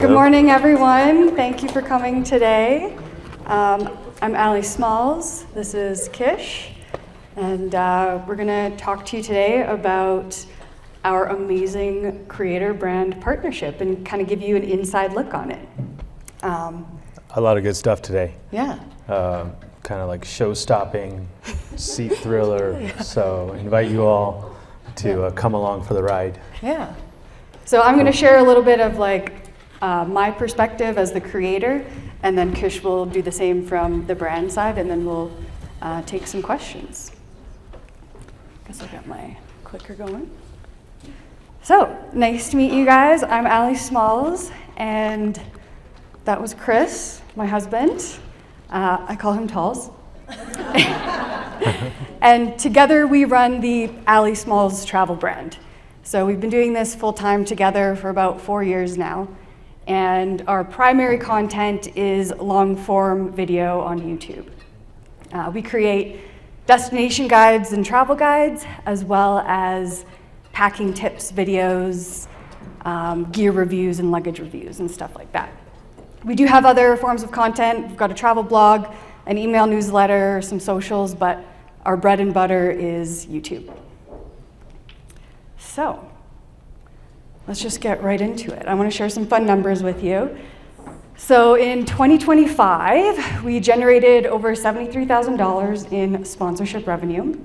Good morning, everyone. Thank you for coming today. I'm Allie Smalls. This is Kish. And we're going to talk to you today about our amazing creator brand partnership and kind of give you an inside look on it. A lot of good stuff today. Yeah. Kind of like show-stopping, seat thriller. So invite you all to come along for the ride. Yeah. So I'm going to share a little bit of my perspective as the creator, and then Kish will do the same from the brand side, and then we'll take some questions. Guess I've got my clicker going. So, nice to meet you guys. I'm Allie Smalls, and that was Chris, my husband. I call him Talls. And together we run the Allie Smalls travel brand. So we've been doing this full-time together for about 4 years now. And our primary content is long-form video on YouTube. We create destination guides and travel guides, as well as packing tips videos, gear reviews and luggage reviews and stuff like that. We do have other forms of content. We've got a travel blog, an email newsletter, some socials, but our bread and butter is YouTube. So, let's just get right into it. I want to share some fun numbers with you. So in 2025, we generated over $73,000 in sponsorship revenue.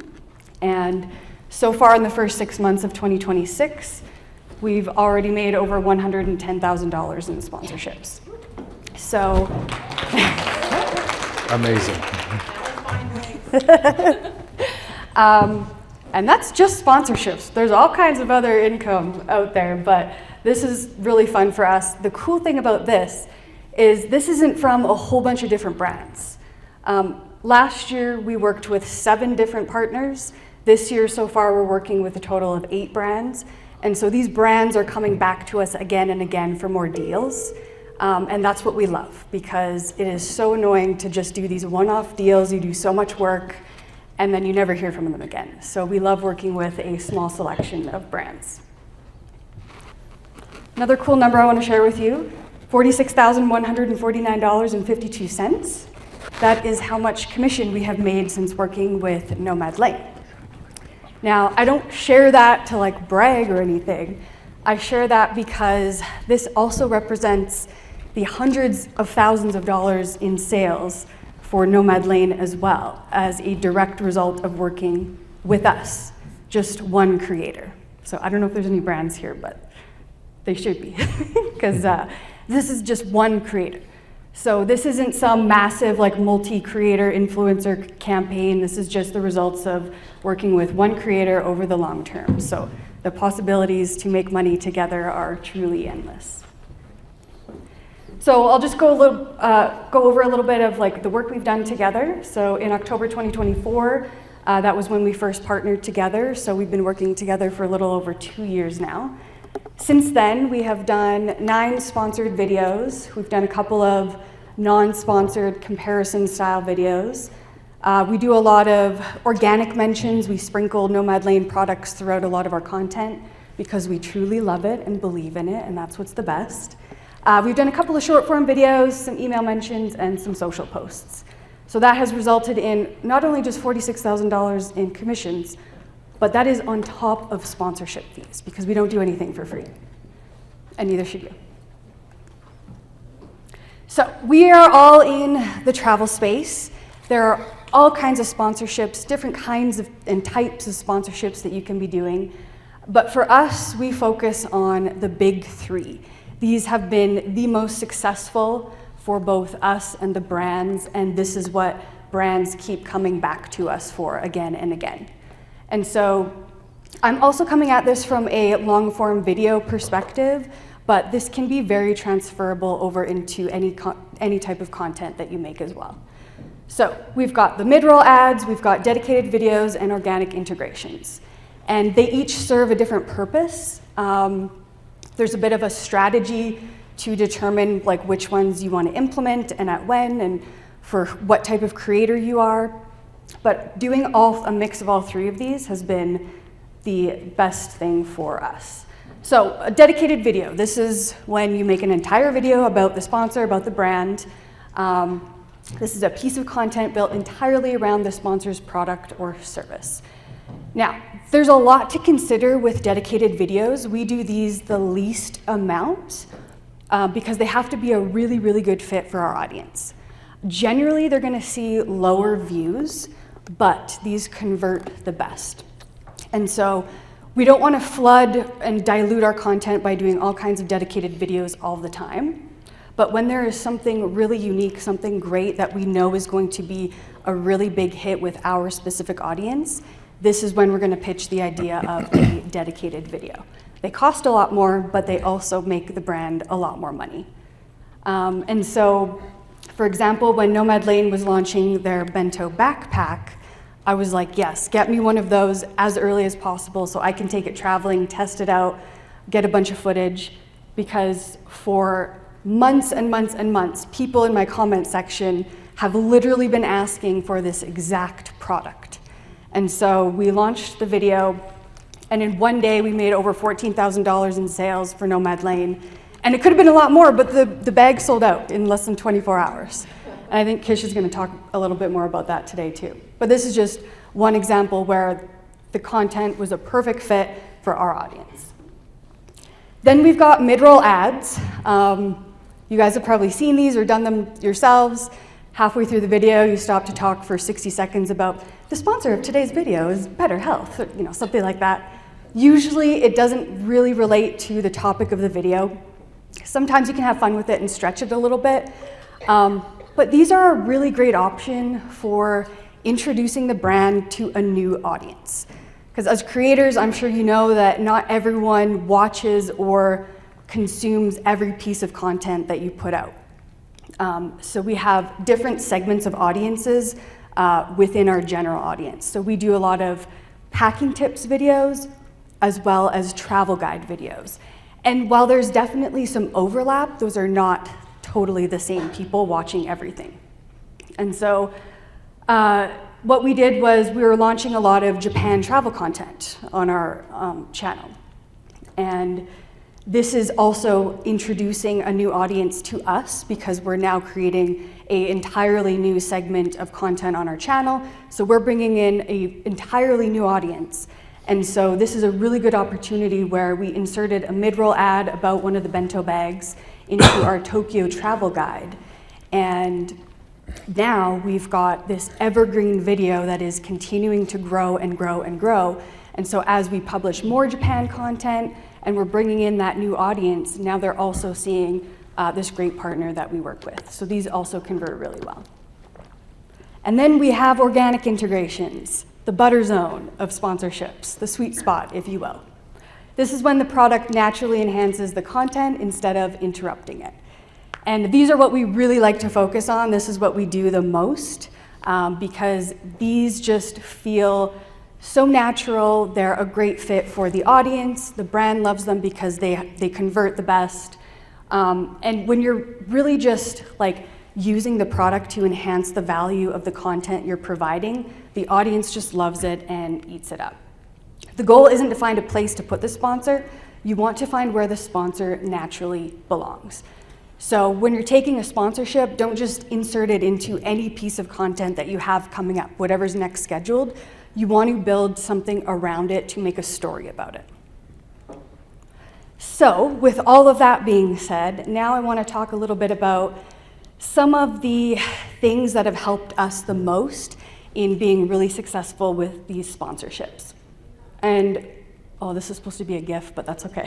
And so far in the first 6 months of 2026, we've already made over $110,000 in sponsorships. So, amazing. And that's just sponsorships. There's all kinds of other income out there, but this is really fun for us. The cool thing about this is this isn't from a whole bunch of different brands. Last year, we worked with 7 different partners. This year, so far, we're working with a total of 8 brands. And so these brands are coming back to us again and again for more deals. And that's what we love, because it is so annoying to just do these one-off deals. You do so much work, and then you never hear from them again. So we love working with a small selection of brands. Another cool number I want to share with you, $46,149.52. That is how much commission we have made since working with Nomad Lane. Now, I don't share that to brag or anything. I share that because this also represents the hundreds of thousands of dollars in sales for Nomad Lane as well, as a direct result of working with us, just one creator. So I don't know if there's any brands here, but they should be, because this is just one creator. So this isn't some massive multi-creator influencer campaign. This is just the results of working with one creator over the long term. So the possibilities to make money together are truly endless. So I'll just go over a little bit of the work we've done together. So in October 2024, that was when we first partnered together. So we've been working together for a little over 2 years now. Since then, we have done 9 sponsored videos. We've done a couple of non-sponsored comparison style videos. We do a lot of organic mentions. We sprinkle Nomad Lane products throughout a lot of our content because we truly love it and believe in it, and that's what's the best. We've done a couple of short form videos, some email mentions, and some social posts. So that has resulted in not only just $46,000 in commissions, but that is on top of sponsorship fees, because we don't do anything for free, and neither should you. So we are all in the travel space. There are all kinds of sponsorships, different kinds of and types of sponsorships that you can be doing. But for us, we focus on the big 3. These have been the most successful for both us and the brands, and this is what brands keep coming back to us for again and again. And so I'm also coming at this from a long-form video perspective, but this can be very transferable over into any type of content that you make as well. So we've got the mid-roll ads, we've got dedicated videos, and organic integrations. And they each serve a different purpose. There's a bit of a strategy to determine which ones you want to implement and at when and for what type of creator you are. But doing a mix of all 3 of these has been the best thing for us. So a dedicated video. This is when you make an entire video about the sponsor, about the brand. This is a piece of content built entirely around the sponsor's product or service. Now, there's a lot to consider with dedicated videos. We do these the least amount because they have to be a really, really good fit for our audience. Generally, they're gonna see lower views, but these convert the best. And so we don't wanna flood and dilute our content by doing all kinds of dedicated videos all the time. But when there is something really unique, something great that we know is going to be a really big hit with our specific audience, this is when we're gonna pitch the idea of a dedicated video. They cost a lot more, but they also make the brand a lot more money. And so, for example, when Nomad Lane was launching their bento backpack, I was like, yes, get me one of those as early as possible so I can take it traveling, test it out, get a bunch of footage, because for months and months and months, people in my comment section have literally been asking for this exact product. And so we launched the video, and in one day we made over $14,000 in sales for Nomad Lane. And it could have been a lot more, but the bag sold out in less than 24 hours. And I think Kish is gonna talk a little bit more about that today too. But this is just one example where the content was a perfect fit for our audience. Then we've got mid-roll ads. You guys have probably seen these or done them yourselves. Halfway through the video, you stop to talk for 60 seconds about the sponsor of today's video is Better Health, or, something like that. Usually it doesn't really relate to the topic of the video. Sometimes you can have fun with it and stretch it a little bit. But these are a really great option for introducing the brand to a new audience. Because as creators, I'm sure you know that not everyone watches or consumes every piece of content that you put out. So we have different segments of audiences within our general audience. So we do a lot of packing tips videos as well as travel guide videos. And while there's definitely some overlap, those are not totally the same people watching everything. And so what we did was we were launching a lot of Japan travel content on our channel. And this is also introducing a new audience to us because we're now creating an entirely new segment of content on our channel. So we're bringing in an entirely new audience. And so this is a really good opportunity where we inserted a mid-roll ad about one of the bento bags into our Tokyo travel guide. And now we've got this evergreen video that is continuing to grow and grow and grow. And so as we publish more Japan content and we're bringing in that new audience, now they're also seeing this great partner that we work with. So these also convert really well. And then we have organic integrations, the butter zone of sponsorships, the sweet spot, if you will. This is when the product naturally enhances the content instead of interrupting it. And these are what we really like to focus on. This is what we do the most because these just feel so natural. They're a great fit for the audience. The brand loves them because they convert the best. And when you're really just like using the product to enhance the value of the content you're providing, the audience just loves it and eats it up. The goal isn't to find a place to put the sponsor. You want to find where the sponsor naturally belongs. So when you're taking a sponsorship, don't just insert it into any piece of content that you have coming up, whatever's next scheduled. You want to build something around it to make a story about it. So with all of that being said, now I want to talk a little bit about some of the things that have helped us the most in being really successful with these sponsorships. And, oh, this is supposed to be a GIF, but that's okay.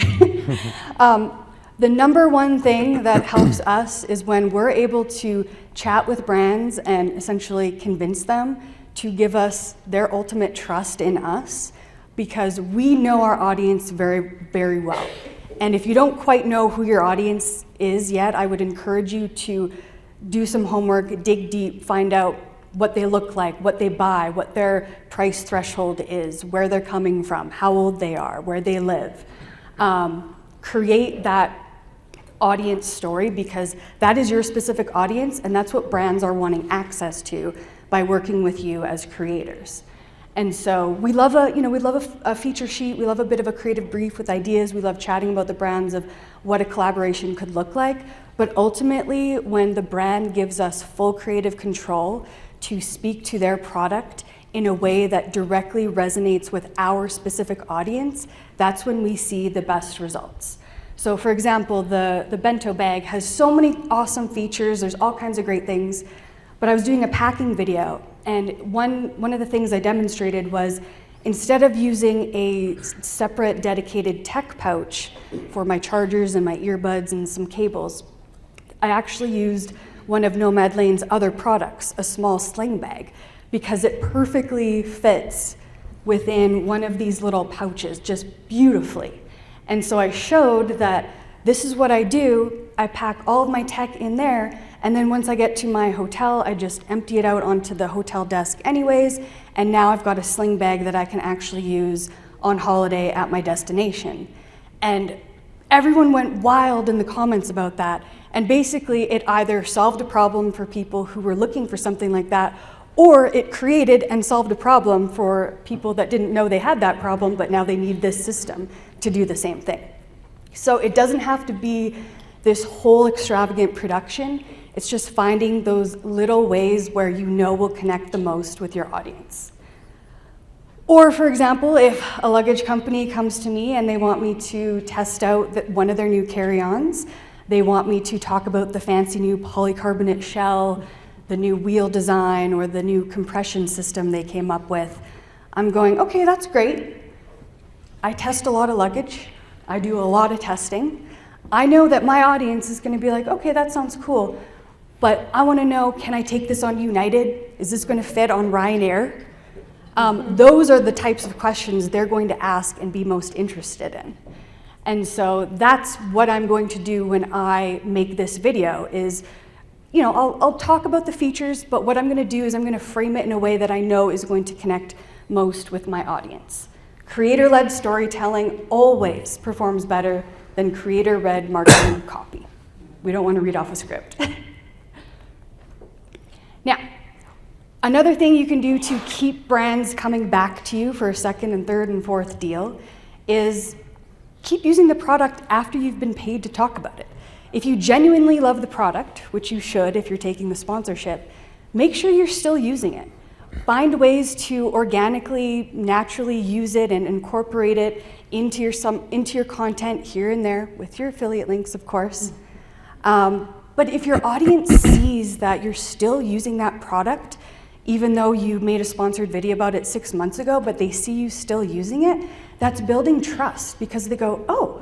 The number one thing that helps us is when we're able to chat with brands and essentially convince them to give us their ultimate trust in us, because we know our audience very, very well. And if you don't quite know who your audience is yet, I would encourage you to do some homework, dig deep, find out what they look like, what they buy, what their price threshold is, where they're coming from, how old they are, where they live. Create that audience story because that is your specific audience and that's what brands are wanting access to by working with you as creators. And so we love a feature sheet. We love a bit of a creative brief with ideas. We love chatting about the brands of what a collaboration could look like. But ultimately, when the brand gives us full creative control to speak to their product in a way that directly resonates with our specific audience, that's when we see the best results. So for example, the bento bag has so many awesome features. There's all kinds of great things. But I was doing a packing video, and one of the things I demonstrated was, instead of using a separate dedicated tech pouch for my chargers and my earbuds and some cables, I actually used one of Nomad Lane's other products, a small sling bag, because it perfectly fits within one of these little pouches just beautifully. And so I showed that this is what I do. I pack all of my tech in there, and then once I get to my hotel, I just empty it out onto the hotel desk anyways, and now I've got a sling bag that I can actually use on holiday at my destination. And everyone went wild in the comments about that, and basically it either solved a problem for people who were looking for something like that, or it created and solved a problem for people that didn't know they had that problem, but now they need this system to do the same thing. So it doesn't have to be this whole extravagant production. It's just finding those little ways where you know will connect the most with your audience. Or for example, if a luggage company comes to me and they want me to test out one of their new carry-ons, they want me to talk about the fancy new polycarbonate shell, the new wheel design, or the new compression system they came up with, I'm going, okay, that's great. I test a lot of luggage. I do a lot of testing. I know that my audience is going to be like, okay, that sounds cool, but I want to know, can I take this on United? Is this going to fit on Ryanair? Those are the types of questions they're going to ask and be most interested in. And so that's what I'm going to do when I make this video is, I'll talk about the features, but what I'm going to do is I'm going to frame it in a way that I know is going to connect most with my audience. Creator-led storytelling always performs better than creator-led marketing copy. We don't want to read off a script. Now, another thing you can do to keep brands coming back to you for a second and third and fourth deal is keep using the product after you've been paid to talk about it. If you genuinely love the product, which you should if you're taking the sponsorship, make sure you're still using it. Find ways to organically, naturally use it and incorporate it into your content here and there with your affiliate links, of course. But if your audience sees that you're still using that product, even though you made a sponsored video about it 6 months ago, but they see you still using it, that's building trust, because they go, oh,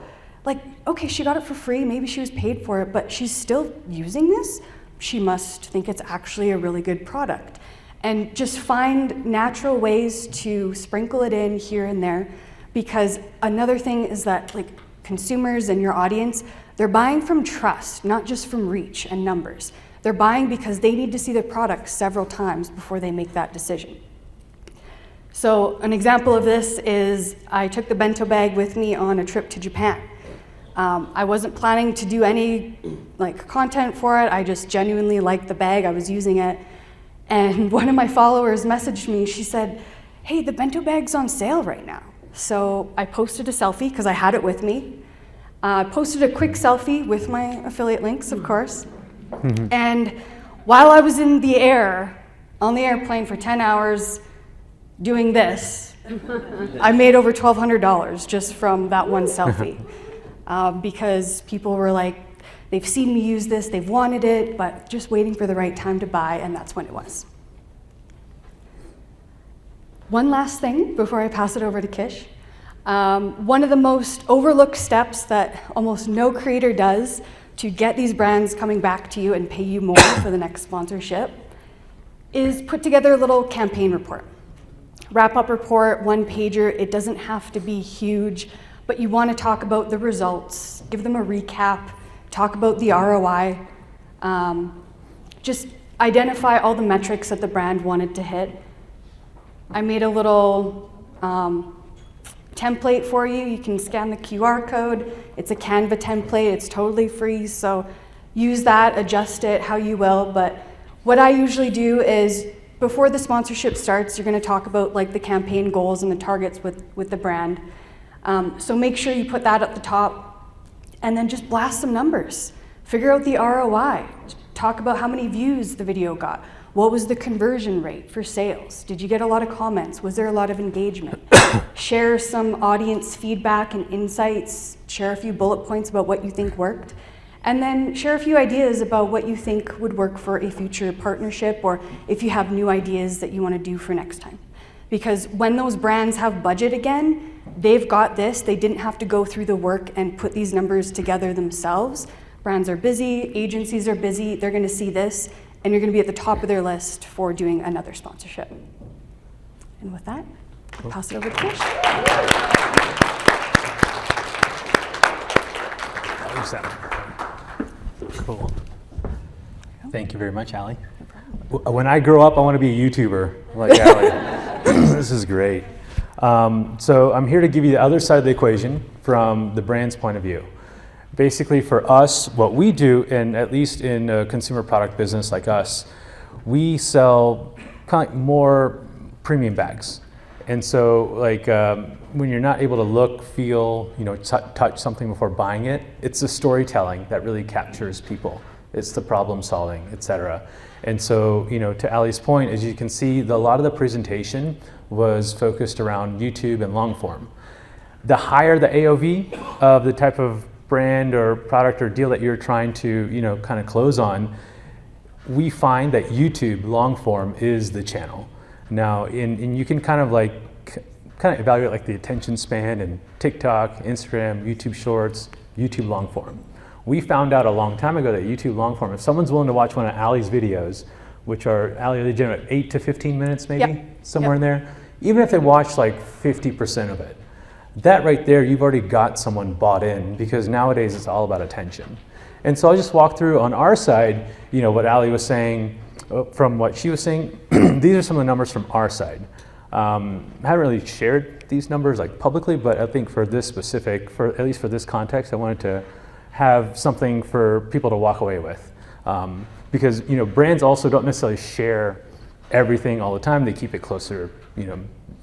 okay, she got it for free, maybe she was paid for it, but she's still using this? She must think it's actually a really good product. And just find natural ways to sprinkle it in here and there, because another thing is that consumers and your audience, they're buying from trust, not just from reach and numbers. They're buying because they need to see the product several times before they make that decision. So an example of this is I took the bento bag with me on a trip to Japan. I wasn't planning to do any content for it. I just genuinely liked the bag. I was using it. And one of my followers messaged me. She said, hey, the bento bag's on sale right now. So I posted a selfie because I had it with me. Posted a quick selfie with my affiliate links, of course. Mm-hmm. And while I was in the air, on the airplane for 10 hours doing this, I made over $1,200 just from that one selfie. Because people were like, they've seen me use this, they've wanted it, but just waiting for the right time to buy, and that's when it was. One last thing before I pass it over to Kish. One of the most overlooked steps that almost no creator does to get these brands coming back to you and pay you more for the next sponsorship is put together a little campaign report. Wrap-up report, one-pager. It doesn't have to be huge, but you want to talk about the results, give them a recap, talk about the ROI, just identify all the metrics that the brand wanted to hit. I made a little template for you. You can scan the QR code. It's a Canva template. It's totally free, so use that, adjust it how you will. But what I usually do is before the sponsorship starts, you're going to talk about like the campaign goals and the targets with the brand. So make sure you put that at the top, and then just blast some numbers. Figure out the ROI. Talk about how many views the video got. What was the conversion rate for sales? Did you get a lot of comments? Was there a lot of engagement? Share some audience feedback and insights. Share a few bullet points about what you think worked. And then share a few ideas about what you think would work for a future partnership, or if you have new ideas that you want to do for next time. Because when those brands have budget again, they've got this. They didn't have to go through the work and put these numbers together themselves. Brands are busy, agencies are busy, they're going to see this, and you're going to be at the top of their list for doing another sponsorship. And with that, I'll pass it over to Trish. Cool. Thank you very much, Allie. When I grow up, I want to be a YouTuber like Allie. This is great. So I'm here to give you the other side of the equation from the brand's point of view. Basically, for us, what we do, and at least in a consumer product business like us, we sell kind of like more premium bags. And so, like when you're not able to look, feel, touch something before buying it, it's the storytelling that really captures people. It's the problem solving, etc. And so, to Allie's point, as you can see, a lot of the presentation was focused around YouTube and long form. The higher the AOV of the type of brand or product or deal that you're trying to, kind of close on, we find that YouTube long form is the channel. Now, and you can kind of evaluate like the attention span in TikTok, Instagram, YouTube Shorts, YouTube long form. We found out a long time ago that YouTube long form, if someone's willing to watch one of Allie's videos, which are, Allie, they generate 8 to 15 minutes maybe, yep. somewhere yep. in there, even if they watch like 50% of it, that right there, you've already got someone bought in, because nowadays it's all about attention. And so I'll just walk through on our side, what Allie was saying, from what she was saying. These are some of the numbers from our side. I haven't really shared these numbers like publicly, but I think for this specific, at least for this context, I wanted to have something for people to walk away with. Because brands also don't necessarily share everything all the time. They keep it closer,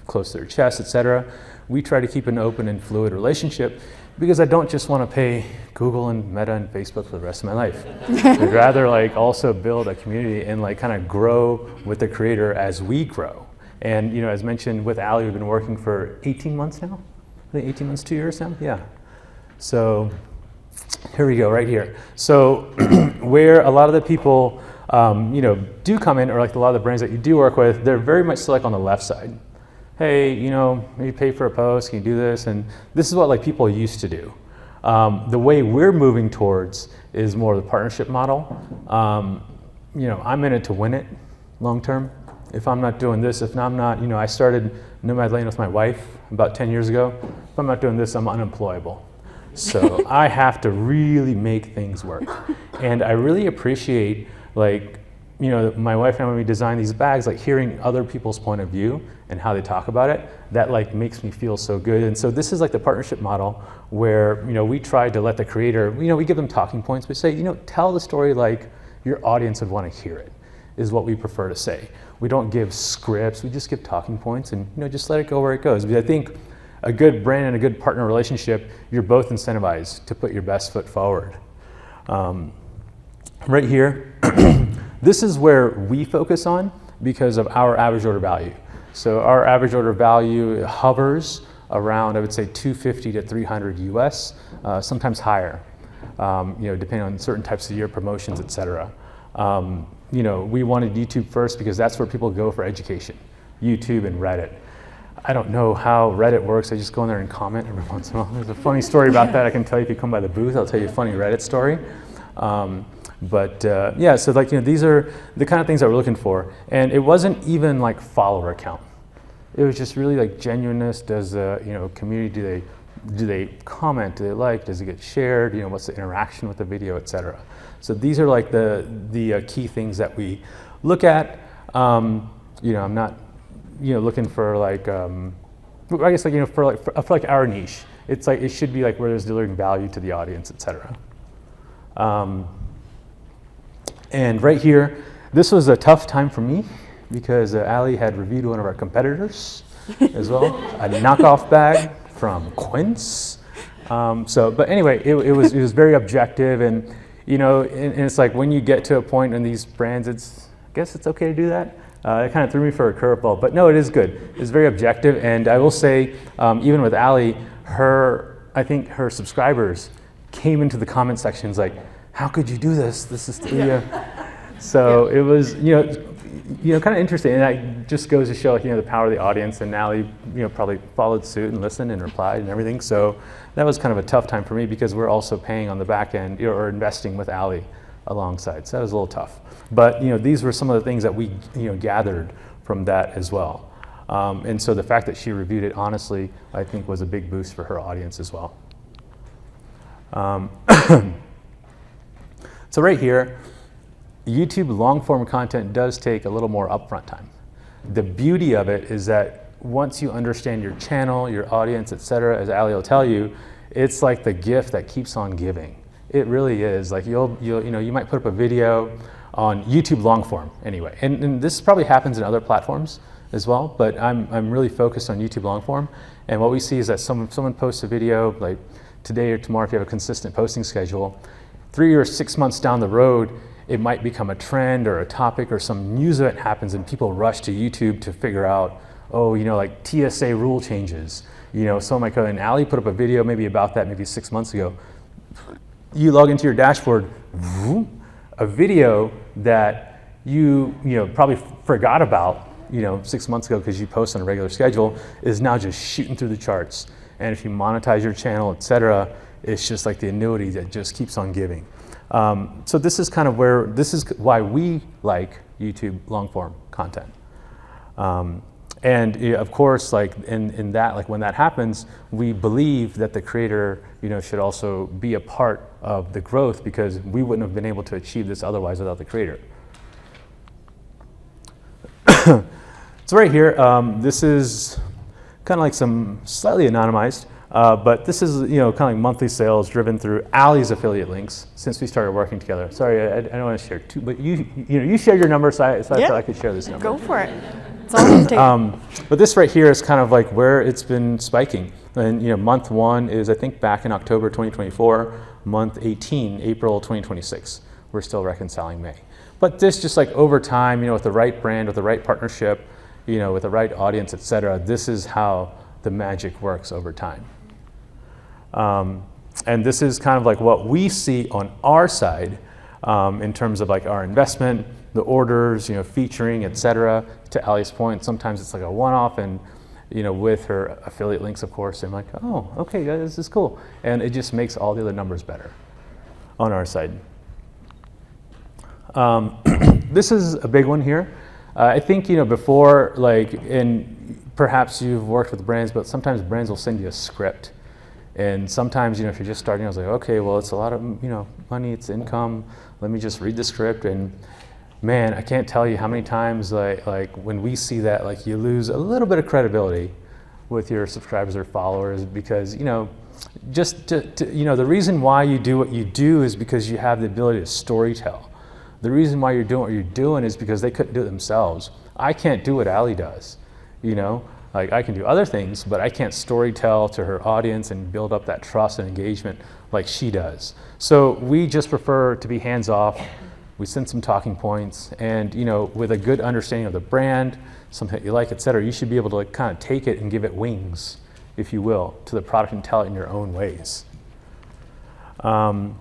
close to their chest, etc. We try to keep an open and fluid relationship, because I don't just want to pay Google and Meta and Facebook for the rest of my life. I'd rather also build a community and kind of grow with the creator as we grow. And as mentioned with Allie, we've been working for 18 months now. I think 18 months, 2 years now. Yeah. So here we go, right here. So where a lot of the people do come in, or a lot of the brands that you do work with, they're very much still on the left side. Hey, maybe pay for a post, can you do this? And this is what people used to do. The way we're moving towards is more of the partnership model. I'm in it to win it long term. If I'm not doing this, if I'm not, I started Nomad Lane with my wife about 10 years ago. If I'm not doing this, I'm unemployable. So I have to really make things work. And I really appreciate my wife and I, when we design these bags, hearing other people's point of view and how they talk about it, that makes me feel so good. And so this is the partnership model where, we try to let the creator, we give them talking points. We say, tell the story like your audience would want to hear it, is what we prefer to say. We don't give scripts, we just give talking points, and just let it go where it goes. Because I think a good brand and a good partner relationship, you're both incentivized to put your best foot forward. Right here, this is where we focus on because of our average order value. So our average order value hovers around, I would say, 250 to 300 US, sometimes higher, depending on certain types of year promotions, etc. We wanted YouTube first because that's where people go for education, YouTube and Reddit. I don't know how Reddit works. I just go in there and comment every once in a while. There's a funny story about that I can tell you if you come by the booth. I'll tell you a funny Reddit story. So these are the kind of things that we're looking for. And it wasn't even follower count. It was just really genuineness. Does community, do they comment? Do they like? Does it get shared? What's the interaction with the video, etc. So these are the key things that we look at. I'm not looking for I guess for our niche. It's it should be where there's delivering value to the audience, etc. And right here, this was a tough time for me because Ali had reviewed one of our competitors as well, a knockoff bag from Quince. But anyway, it was very objective, and and it's like when you get to a point in these brands, I guess it's okay to do that. It kind of threw me for a curveball, but no, it is good. It's very objective, and I will say, even with Ali, I think her subscribers came into the comment sections like, "How could you do this? This is So it was, kind of interesting, and that just goes to show, the power of the audience. And Ali, probably followed suit and listened and replied and everything. So that was kind of a tough time for me because we're also paying on the back end or investing with Ali alongside. So that was a little tough. But these were some of the things that we gathered from that as well. And so the fact that she reviewed it honestly, I think, was a big boost for her audience as well. So right here, YouTube long-form content does take a little more upfront time. The beauty of it is that once you understand your channel, your audience, etc., as Ali will tell you, it's like the gift that keeps on giving. It really is. Like you might put up a video on YouTube long form anyway, and this probably happens in other platforms as well. But I'm really focused on YouTube long form, and what we see is that someone posts a video like today or tomorrow. If you have a consistent posting schedule, 3 or 6 months down the road, it might become a trend or a topic or some news event happens, and people rush to YouTube to figure out, like TSA rule changes. Someone might go, and Ali put up a video maybe about that maybe 6 months ago. You log into your dashboard, a video that you probably forgot about 6 months ago because you post on a regular schedule is now just shooting through the charts. And if you monetize your channel, etc., it's just like the annuity that just keeps on giving. So this is why we like YouTube long form content. And of course, like in that, like when that happens, we believe that the creator, should also be a part of the growth because we wouldn't have been able to achieve this otherwise without the creator. So right here, this is kind of like some slightly anonymized, but this is kind of like monthly sales driven through Ali's affiliate links since we started working together. Sorry, I don't want to share too, but you share your number, so I thought I could share this number. Go for it. It's all take. But this right here is kind of like where it's been spiking. And month 1 is I think back in October 2024. Month 18, April 2026. We're still reconciling May. But this just like over time, with the right brand, with the right partnership, with the right audience, etc. This is how the magic works over time. And this is kind of like what we see on our side in terms of like our investment, the orders, featuring, etc. To Ali's point, sometimes it's like a one-off, and with her affiliate links, of course, I'm like, oh, okay, this is cool, and it just makes all the other numbers better on our side. This is a big one here. I think before, like, and perhaps you've worked with brands, but sometimes brands will send you a script. And sometimes, if you're just starting, I was like, okay, well, it's a lot of, money, it's income. Let me just read the script. And man, I can't tell you how many times, like when we see that, like you lose a little bit of credibility with your subscribers or followers because, just the reason why you do what you do is because you have the ability to storytell. The reason why you're doing what you're doing is because they couldn't do it themselves. I can't do what Ali does, Like I can do other things, but I can't storytell to her audience and build up that trust and engagement like she does. So we just prefer to be hands-off. We send some talking points, and with a good understanding of the brand, something that you like, etc., you should be able to like kind of take it and give it wings, if you will, to the product and tell it in your own ways. Right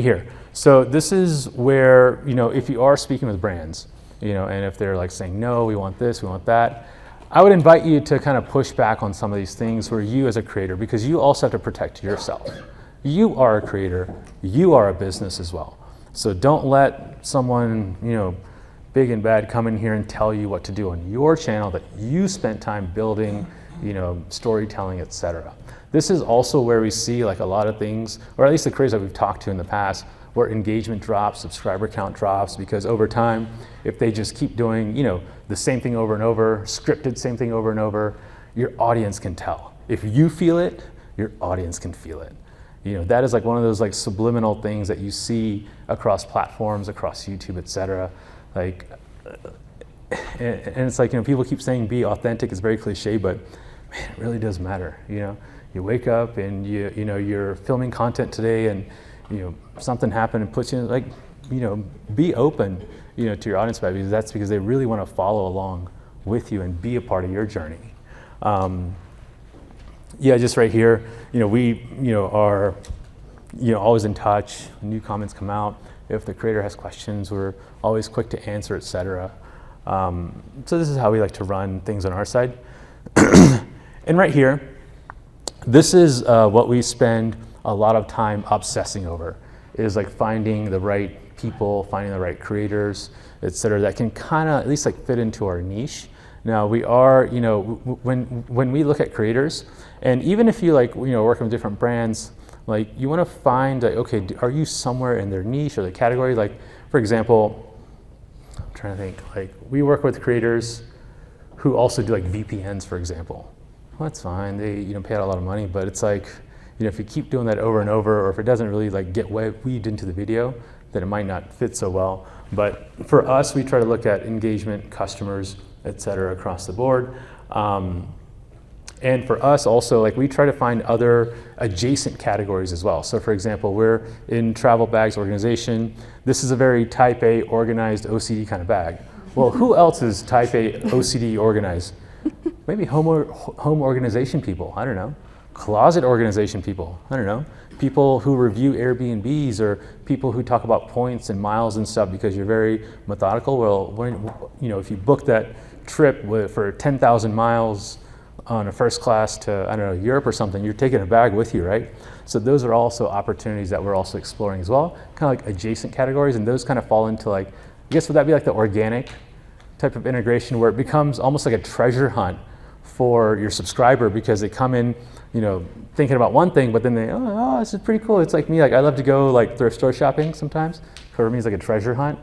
here. So this is where, if you are speaking with brands, and if they're like saying, no, we want this, we want that, I would invite you to kind of push back on some of these things where you as a creator, because you also have to protect yourself. You are a creator, you are a business as well. So don't let someone, big and bad come in here and tell you what to do on your channel that you spent time building, storytelling, etc. This is also where we see like a lot of things, or at least the creators that we've talked to in the past, where engagement drops, subscriber count drops, because over time, if they just keep doing, the same thing over and over, scripted same thing over and over, your audience can tell. If you feel it, your audience can feel it. That is like one of those like subliminal things that you see across platforms, across YouTube, etc. Like and it's like, people keep saying be authentic. It's very cliche, but man, it really does matter. You wake up and you're filming content today, and something happened and puts you like, be open, to your audience, because that's because they really want to follow along with you and be a part of your journey. Just right here, we are always in touch. New comments come out. If the creator has questions, we're always quick to answer, etc. So this is how we like to run things on our side. And right here, this is what we spend a lot of time obsessing over, is like finding the right people, finding the right creators, etc., that can kind of at least like fit into our niche. Now we are, when we look at creators, and even if you working with different brands, like you want to find like, okay, are you somewhere in their niche or the category? Like, for example, I'm trying to think, like we work with creators who also do like VPNs, for example. Well, that's fine. They pay out a lot of money, but it's like, if you keep doing that over and over, or if it doesn't really like get weaved into the video, then it might not fit so well. But for us, we try to look at engagement, customers, et cetera, across the board. And for us also, like we try to find other adjacent categories as well. So for example, we're in travel bags organization. This is a very type A organized OCD kind of bag. Well, who else is type A OCD organized? Maybe home organization people, I don't know. Closet organization people, I don't know. People who review Airbnbs, or people who talk about points and miles and stuff because you're very methodical. Well, if you book that trip for 10,000 miles on a first class to, I don't know, Europe or something, you're taking a bag with you, right? So those are also opportunities that we're also exploring as well, kind of like adjacent categories, and those kind of fall into like, I guess would that be like the organic type of integration where it becomes almost like a treasure hunt for your subscriber, because they come in, thinking about one thing, but then they, oh, this is pretty cool. It's like me, like I love to go like thrift store shopping sometimes. For me, it's like a treasure hunt.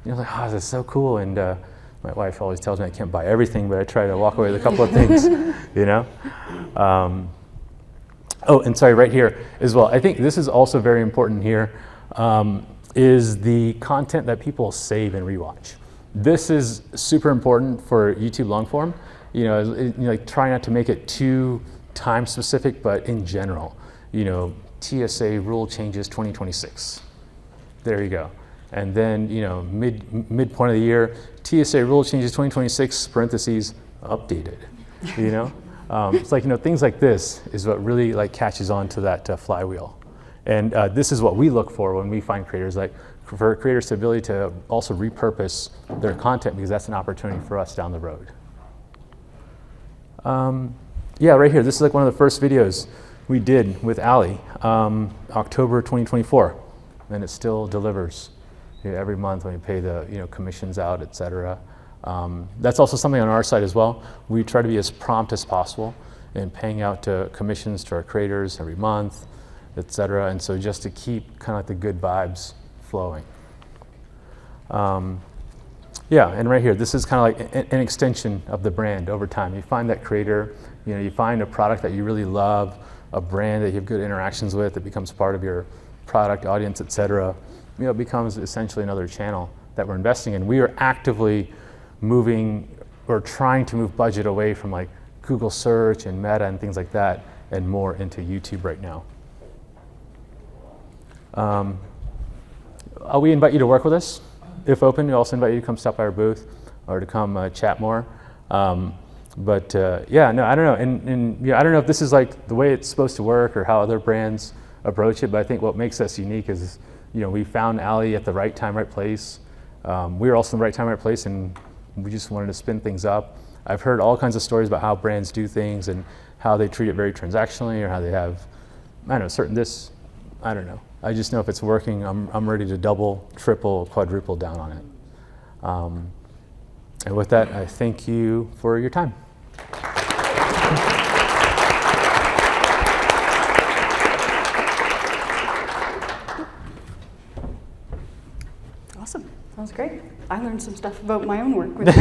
Like, oh, this is so cool. And my wife always tells me I can't buy everything, but I try to walk away with a couple of things, Oh, and sorry, right here as well. I think this is also very important here, is the content that people save and rewatch. This is super important for YouTube long form. Like try not to make it too time specific, but in general, TSA rule changes 2026. There you go. And then, midpoint of the year, TSA rule changes 2026, parentheses, updated, It's like, things like this is what really like catches on to that flywheel. And this is what we look for when we find creators, like for creators to ability to also repurpose their content, because that's an opportunity for us down the road. Right here, this is like one of the first videos we did with Ali, October 2024, and it still delivers every month when we pay the commissions out, et cetera. That's also something on our side as well. We try to be as prompt as possible in paying out commissions to our creators every month, et cetera, and so just to keep kind of like the good vibes flowing. And right here, this is kind of like an extension of the brand over time. You find that creator, you find a product that you really love, a brand that you have good interactions with, it becomes part of your product, audience, et cetera. It becomes essentially another channel that we're investing in. We are actively moving or trying to move budget away from like Google search and Meta and things like that, and more into YouTube right now. We invite you to work with us. If open, we also invite you to come stop by our booth or to come chat more. I don't know. And I don't know if this is like the way it's supposed to work or how other brands approach it, but I think what makes us unique is, we found Ali at the right time, right place. We were also in the right time, right place, and we just wanted to spin things up. I've heard all kinds of stories about how brands do things and how they treat it very transactionally, or how they have, I don't know. I just know if it's working, I'm ready to double, triple, quadruple down on it. And with that, I thank you for your time. Awesome. Sounds great. I learned some stuff about my own work with you.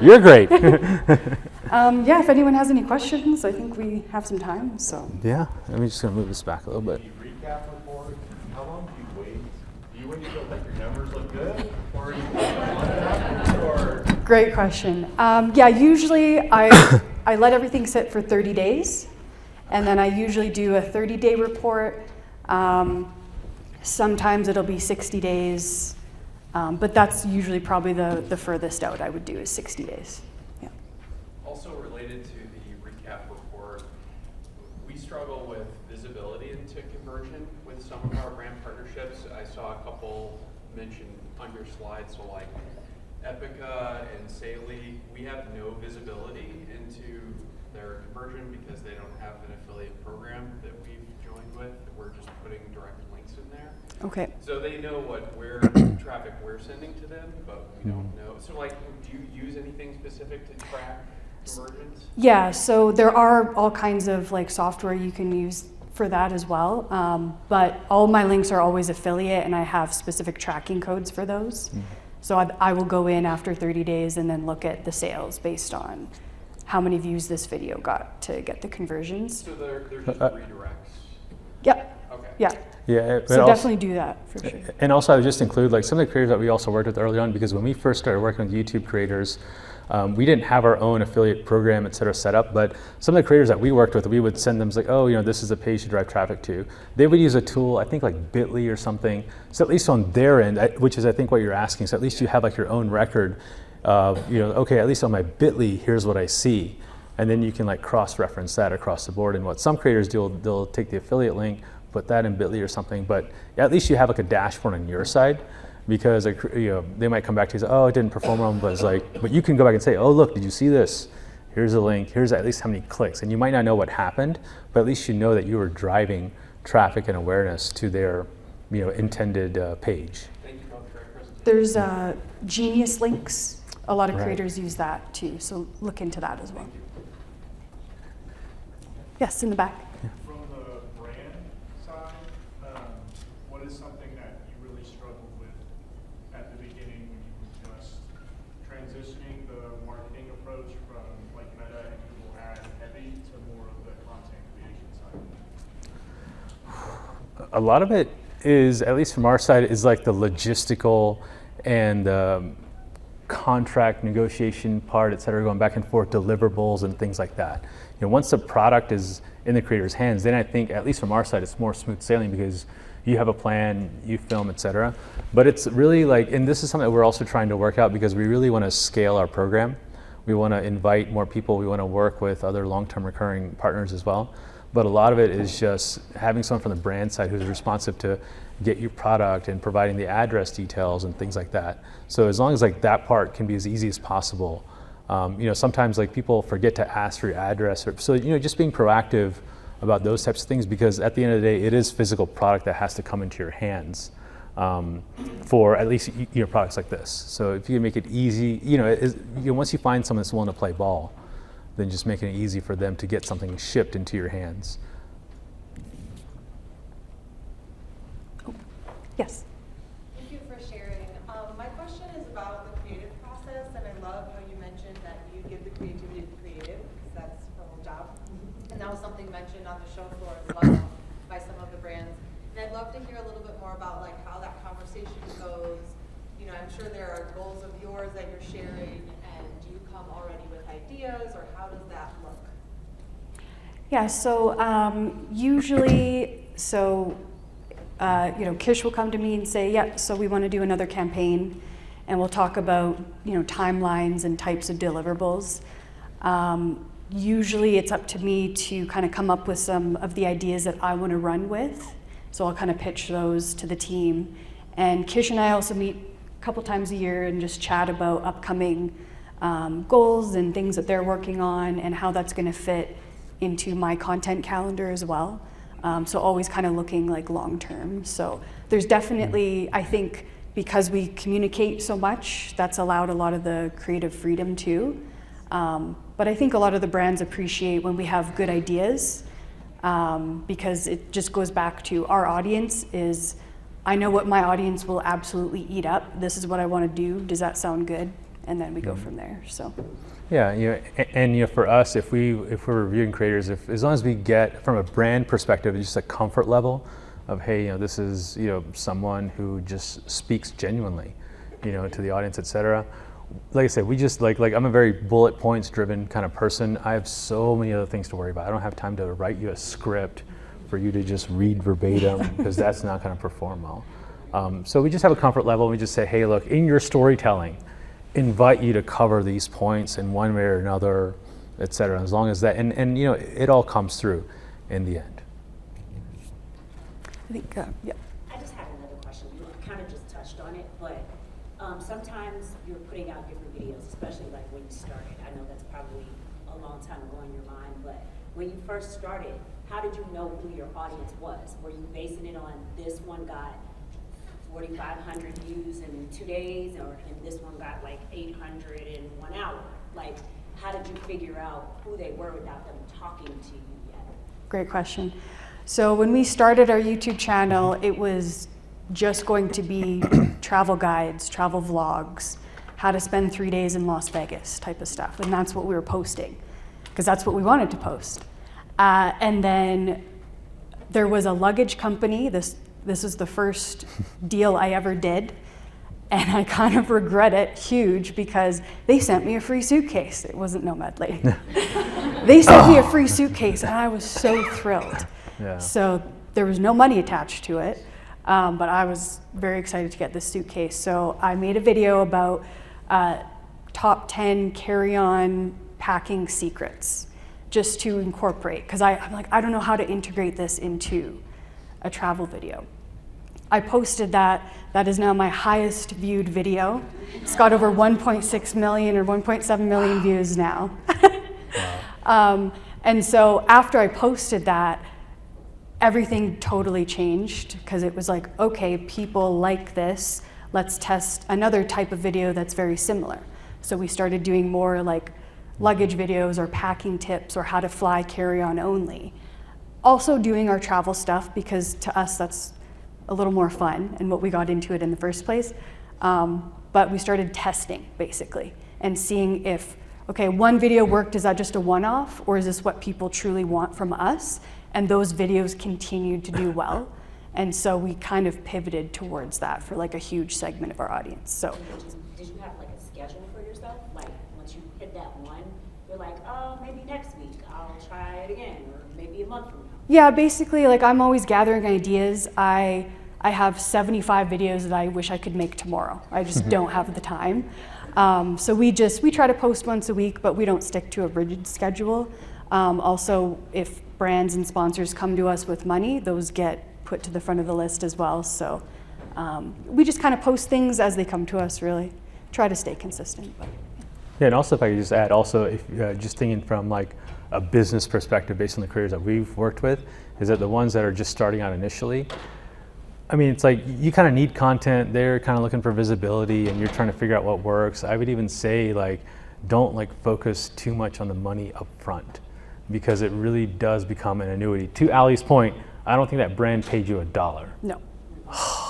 You're great. If anyone has any questions, I think we have some time. So Yeah, I'm just going to move this back a little bit. Recap report. How long do you wait? Do you wait when you feel like your numbers look good, or you after, or? Great question. Yeah, usually I let everything sit for 30 days, and then I usually do a 30-day report. Sometimes it'll be 60 days, but that's usually probably the furthest out I would do is 60 days. Yeah. Also related to the recap report, we struggle with visibility into conversion with some of our brand partnerships. I saw a couple mentioned on your slides, so like Epica and Saley, we have no visibility into their conversion because they don't have an affiliate program that we've joined with. We're just putting direct links in there. Okay. So they know what traffic we're sending to them, but we don't know. So like, do you use anything specific to track conversions? Yeah, so there are all kinds of like software you can use for that as well. But all my links are always affiliate, and I have specific tracking codes for those. So I will go in after 30 days and then look at the sales based on how many views this video got to get the conversions. So they're just redirects? Yep. Okay. Yeah. Yeah, So definitely do that for sure. And also I would just include like some of the creators that we also worked with early on, because when we first started working with YouTube creators, we didn't have our own affiliate program, et cetera, set up, but some of the creators that we worked with, we would send them like, oh, you know, this is a page to drive traffic to. They would use a tool, I think like Bitly or something. So at least on their end, which is I think what you're asking, so at least you have like your own record of, you know, okay, at least on my Bitly, here's what I see. And then you can like cross-reference that across the board. And what some creators do, they'll take the affiliate link, put that in Bitly or something, but at least you have like a dashboard on your side, because you know, they might come back to you and say, oh, it didn't perform well, but it's like, but you can go back and say, oh, look, did you see this? Here's a link, here's at least how many clicks. And you might not know what happened, but at least you know that you were driving traffic and awareness to their, you know, intended page. Thank you both for your presentation. There's Genius links. A lot of Right. creators use that too, so look into that as well. Yes, in the back. From the brand side, what is something that you really struggled with at the beginning when you were just transitioning the marketing approach from like Meta and Google Ad heavy to more of the content creation side? A lot of it is, at least from our side, is like the logistical and contract negotiation part, et cetera, going back and forth, deliverables and things like that. You know, once the product is in the creator's hands, then I think, at least from our side, it's more smooth sailing because you have a plan, you film, et cetera. But it's really like, and this is something that we're also trying to work out because we really want to scale our program. We want to invite more people. We want to work with other long-term recurring partners as well. But a lot of it is just having someone from the brand side who's responsive to get your product and providing the address details and things like that. So as long as like that part can be as easy as possible. You know, sometimes like people forget to ask for your address, or so, you know, just being proactive about those types of things, because at the end of the day, it is physical product that has to come into your hands for at least, you know, products like this. So if you can make it easy, you know, once you find someone that's willing to play ball, then just making it easy for them to get something shipped into your hands. Yes. Thank you for sharing. My question is about the creative process, and I love how you mentioned that you give the creativity to the creative, because that's the whole job. And that was something mentioned on the show floor as well by some of the brands. And I'd love to hear a little bit more about like how that conversation goes. You know, I'm sure there are goals of yours that you're sharing, and do you come already with ideas, or how does that look? Yeah, so usually, you know, Kish will come to me and say, yeah, so we want to do another campaign, and we'll talk about, you know, timelines and types of deliverables. Usually it's up to me to kind of come up with some of the ideas that I want to run with. So I'll kind of pitch those to the team. And Kish and I also meet a couple times a year and just chat about upcoming goals and things that they're working on and how that's going to fit into my content calendar as well. So always kind of looking like long term. So there's definitely, I think, because we communicate so much, that's allowed a lot of the creative freedom too. But I think a lot of the brands appreciate when we have good ideas, because it just goes back to our audience is, I know what my audience will absolutely eat up. This is what I want to do. Does that sound good? And then we go from there. So. Yeah, you know, and you know, for us, if we're reviewing creators, as long as we get from a brand perspective, just a comfort level of, hey, this is, someone who just speaks genuinely, to the audience, etc. Like I said, we just like I'm a very bullet points driven kind of person. I have so many other things to worry about. I don't have time to write you a script for you to just read verbatim because that's not going to perform well. So we just have a comfort level. We just say, hey, look, in your storytelling, invite you to cover these points in one way or another, etc. As long as that, and it all comes through in the end. I think, yeah. I just had another question. You kind of just touched on it, but sometimes you're putting out different videos, especially like when you started. I know that's probably a long time ago in your mind, but when you first started, how did you know who your audience was? Were you basing it on this one got 4,500 views in 2 days, and this one got like 800 in 1 hour? Like, how did you figure out who they were without them talking to you yet? Great question. So when we started our YouTube channel, it was just going to be travel guides, travel vlogs, how to spend 3 days in Las Vegas type of stuff. And that's what we were posting because that's what we wanted to post. And then there was a luggage company. This is the first deal I ever did. And I kind of regret it huge because they sent me a free suitcase. It wasn't Nomad Lady. They sent me a free suitcase and I was so thrilled. Yeah. So there was no money attached to it, but I was very excited to get this suitcase. So I made a video about top 10 carry-on packing secrets just to incorporate, because I'm like, I don't know how to integrate this into a travel video. I posted that. That is now my highest viewed video. It's got over 1.6 million or 1.7 million views now. And so after I posted that, everything totally changed because it was like, okay, people like this. Let's test another type of video that's very similar. So we started doing more like luggage videos or packing tips or how to fly carry-on only. Also doing our travel stuff because to us that's a little more fun and what we got into it in the first place. But we started testing basically and seeing if, okay, one video worked, is that just a one-off or is this what people truly want from us? And those videos continued to do well. And so we kind of pivoted towards that for like a huge segment of our audience. So Did you have like a schedule for yourself? Like once you hit that one, you're like, oh, maybe next week I'll try it again, or maybe a month from now. yeah, basically like I'm always gathering ideas. I have 75 videos that I wish I could make tomorrow. I just don't have the time. So we try to post once a week, but we don't stick to a rigid schedule. Also, if brands and sponsors come to us with money, those get put to the front of the list as well. So we just kind of post things as they come to us, really. Try to stay consistent. But. Yeah, and also if I could just add, also if just thinking from like a business perspective based on the careers that we've worked with, is that the ones that are just starting out initially, I mean, it's like you kind of need content. They're kind of looking for visibility and you're trying to figure out what works. I would even say like, don't like focus too much on the money up front because it really does become an annuity. To Ali's point, I don't think that brand paid you $1. No.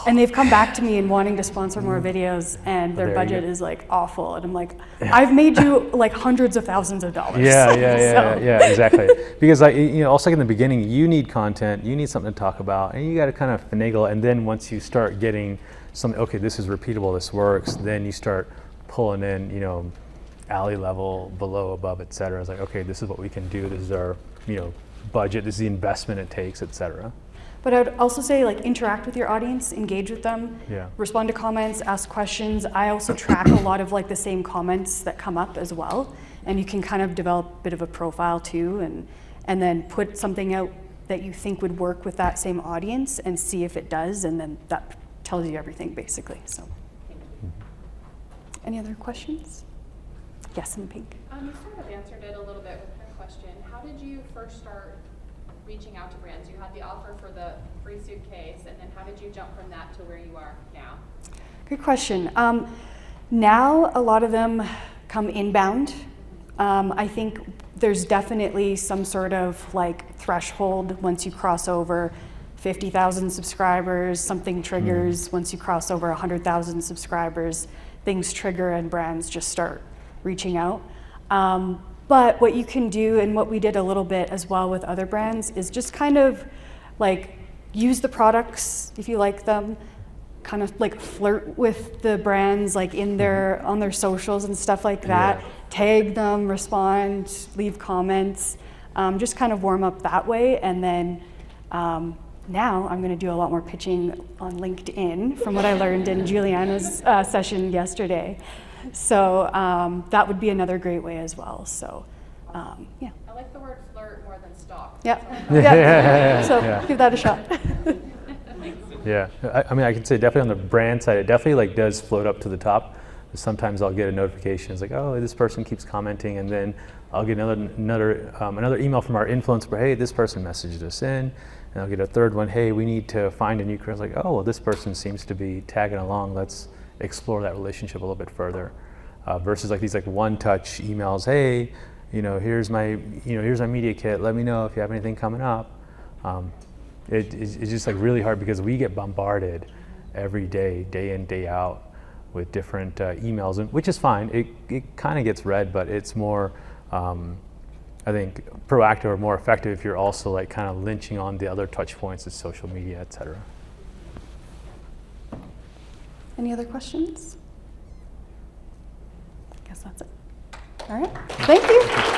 And they've come back to me and wanting to sponsor more videos and their There you budget go. is like awful. And I'm like, I've made you like hundreds of thousands of dollars. Yeah, So- yeah, exactly. Because like, also in the beginning, you need content, you need something to talk about, and you got to kind of finagle. And then once you start getting something, okay, this is repeatable, this works, then you start pulling in, alley level, below, above, et cetera. It's like, okay, this is what we can do. This is our, budget. This is the investment it takes, et cetera. But I would also say like interact with your audience, engage with them, Yeah. respond to comments, ask questions. I also track a lot of like the same comments that come up as well. And you can kind of develop a bit of a profile too and then put something out that you think would work with that same audience and see if it does. And then that tells you everything basically. So, any other questions? Yes, in pink. You sort of answered it a little bit with her question. How did you first start reaching out to brands? You had the offer for the free suitcase, and then how did you jump from that to where you are now? Good question. Now a lot of them come inbound. I think there's definitely some sort of like threshold once you cross over 50,000 subscribers, something triggers. Once you cross over 100,000 subscribers, things trigger and brands just start reaching out. But what you can do, and what we did a little bit as well with other brands, is just kind of like use the products if you like them, kind of like flirt with the brands like in their on their socials and stuff like that. Yeah. Tag them, respond, leave comments, just kind of warm up that way. And then now I'm going to do a lot more pitching on LinkedIn from what I learned in Juliana's session yesterday. So that would be another great way as well. So yeah. I like the word flirt more than stalk. Yeah. Yeah. So Yeah. give that a shot. Yeah, I mean, I can say definitely on the brand side, it definitely like does float up to the top. Sometimes I'll get a notification, it's like, oh, this person keeps commenting, and then I'll get another email from our influencer, hey, this person messaged us in, and I'll get a third one, hey, we need to find a new career. It's like, oh, well, this person seems to be tagging along. Let's explore that relationship a little bit further. Versus like these like one-touch emails, hey, here's my media kit. Let me know if you have anything coming up. It's just like really hard because we get bombarded every day, day in, day out, with different emails, and which is fine. It kind of gets read, but it's more, I think, proactive or more effective if you're also like kind of lynching on the other touch points of social media, etc. Any other questions? I guess that's it. All right. Thank you.